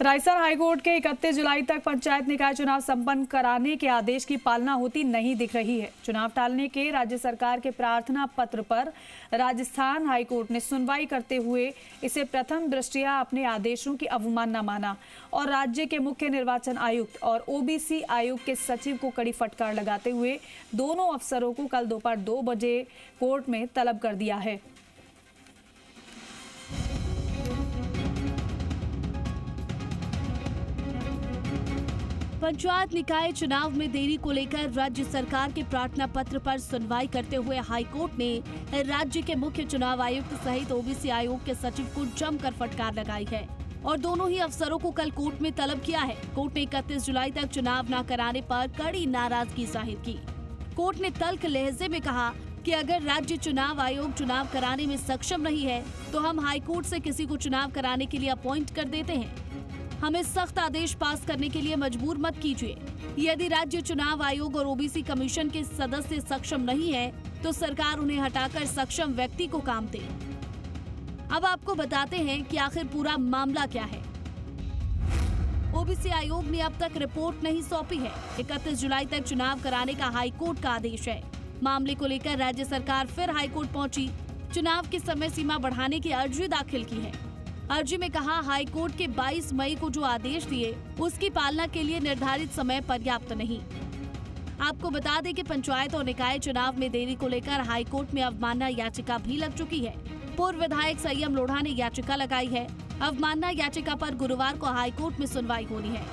Rajasthan high court के 31 जुलाई तक पंचायत निकाय चुनाव संपन्न कराने के आदेश की पालना होती नहीं दिख रही है। चुनाव टालने के राज्य सरकार के प्रार्थना पत्र पर राजस्थान हाईकोर्ट ने सुनवाई करते हुए इसे प्रथम दृष्टया अपने आदेशों की अवमानना माना और राज्य के मुख्य निर्वाचन आयुक्त और ओबीसी आयोग के सचिव को कड़ी फटकार लगाते हुए दोनों अफसरों को कल दोपहर 2 बजे कोर्ट में तलब कर दिया है। पंचायत निकाय चुनाव में देरी को लेकर राज्य सरकार के प्रार्थना पत्र पर सुनवाई करते हुए हाईकोर्ट ने राज्य के मुख्य चुनाव आयुक्त सहित ओबीसी आयोग के सचिव को जमकर फटकार लगाई है और दोनों ही अफसरों को कल कोर्ट में तलब किया है। कोर्ट ने 31 जुलाई तक चुनाव न कराने पर कड़ी नाराजगी जाहिर की। कोर्ट ने तल्ख लहजे में कहा कि अगर राज्य चुनाव आयोग चुनाव कराने में सक्षम नहीं है तो हम हाईकोर्ट से किसी को चुनाव कराने के लिए अपॉइंट कर देते हैं। हमें सख्त आदेश पास करने के लिए मजबूर मत कीजिए। यदि राज्य चुनाव आयोग और ओबीसी कमीशन के सदस्य सक्षम नहीं है तो सरकार उन्हें हटाकर सक्षम व्यक्ति को काम दे। अब आपको बताते हैं कि आखिर पूरा मामला क्या है। ओबीसी आयोग ने अब तक रिपोर्ट नहीं सौंपी है। 31 जुलाई तक चुनाव कराने का हाईकोर्ट का आदेश है। मामले को लेकर राज्य सरकार फिर हाईकोर्ट पहुंची। चुनाव की समय सीमा बढ़ाने की अर्जी दाखिल की है। अर्जी में कहा हाईकोर्ट के 22 मई को जो आदेश दिए उसकी पालना के लिए निर्धारित समय पर्याप्त नहीं। आपको बता दें कि पंचायत और निकाय चुनाव में देरी को लेकर हाईकोर्ट में अवमानना याचिका भी लग चुकी है। पूर्व विधायक संयम लोढ़ा ने याचिका लगाई है। अवमानना याचिका पर गुरुवार को हाईकोर्ट में सुनवाई होनी है।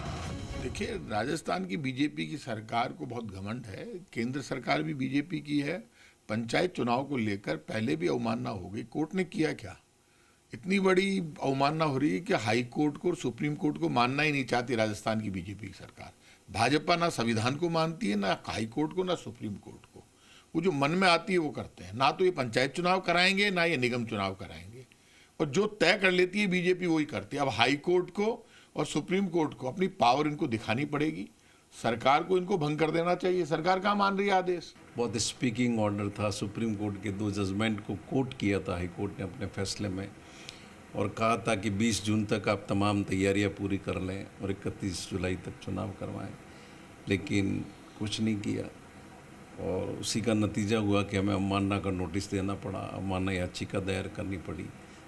देखिए, राजस्थान की बीजेपी की सरकार को बहुत घमंड है। केंद्र सरकार भी बीजेपी की है। पंचायत चुनाव को लेकर पहले भी अवमानना हो गई। कोर्ट ने किया क्या? इतनी बड़ी अवमानना हो रही है कि हाई कोर्ट को और सुप्रीम कोर्ट को मानना ही नहीं चाहती राजस्थान की बीजेपी की सरकार। भाजपा ना संविधान को मानती है, ना हाई कोर्ट को, ना सुप्रीम कोर्ट को। वो जो मन में आती है वो करते हैं। ना तो ये पंचायत चुनाव कराएंगे, ना ये निगम चुनाव कराएंगे, और जो तय कर लेती है बीजेपी वही करती है। अब हाई कोर्ट को और सुप्रीम कोर्ट को अपनी पावर इनको दिखानी पड़ेगी। सरकार को इनको भंग कर देना चाहिए। सरकार कहाँ मान रही है आदेश? बहुत स्पीकिंग ऑर्डर था। सुप्रीम कोर्ट के 2 जजमेंट को कोट किया था हाई कोर्ट ने अपने फैसले में और कहा था कि 20 जून तक आप तमाम तैयारियां पूरी कर लें और 31 जुलाई तक चुनाव करवाएं, लेकिन कुछ नहीं किया और उसी का नतीजा हुआ कि हमें अवमानना का नोटिस देना पड़ा, अवमानना याचिका दायर करनी पड़ी।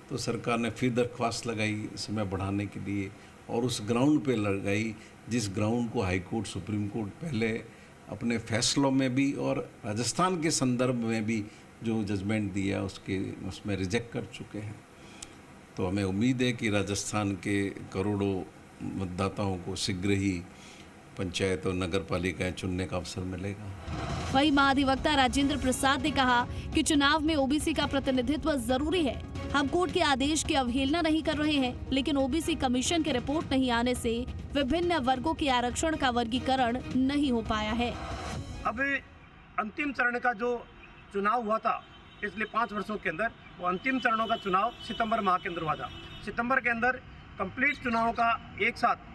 तो सरकार ने फिर दरख्वास्त लगाई समय बढ़ाने के लिए और उस ग्राउंड पे लगाई जिस ग्राउंड को हाई कोर्ट सुप्रीम कोर्ट पहले अपने फैसलों में भी और राजस्थान के संदर्भ में भी जो जजमेंट दिया उसमें रिजेक्ट कर चुके हैं। तो हमें उम्मीद है कि राजस्थान के करोड़ों मतदाताओं को शीघ्र ही पंचायत और नगर पालिकाएं चुनने का अवसर मिलेगा। वहीं महाधिवक्ता राजेंद्र प्रसाद ने कहा कि चुनाव में ओबीसी का प्रतिनिधित्व जरूरी है। हम कोर्ट के आदेश की अवहेलना नहीं कर रहे हैं, लेकिन ओबीसी कमीशन की रिपोर्ट नहीं आने से विभिन्न वर्गों के आरक्षण का वर्गीकरण नहीं हो पाया है। अब अंतिम चरण का जो चुनाव हुआ था पिछले 5 वर्षों के अंदर, वो अंतिम चरणों का चुनाव सितंबर माह के अंदर हुआ था। सितंबर के अंदर कंप्लीट चुनावों का एक साथ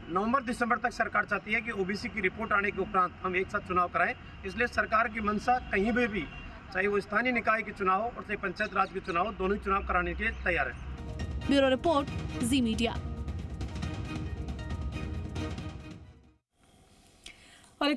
नवंबर दिसंबर तक सरकार चाहती है कि ओबीसी की रिपोर्ट आने के उपरांत हम एक साथ चुनाव कराएं। इसलिए सरकार की मंशा कहीं भी चाहे वो स्थानीय निकाय के चुनाव और चाहे पंचायत राज के चुनाव, दोनों ही चुनाव कराने के लिए तैयार है। ब्यूरो रिपोर्ट, जी मीडिया।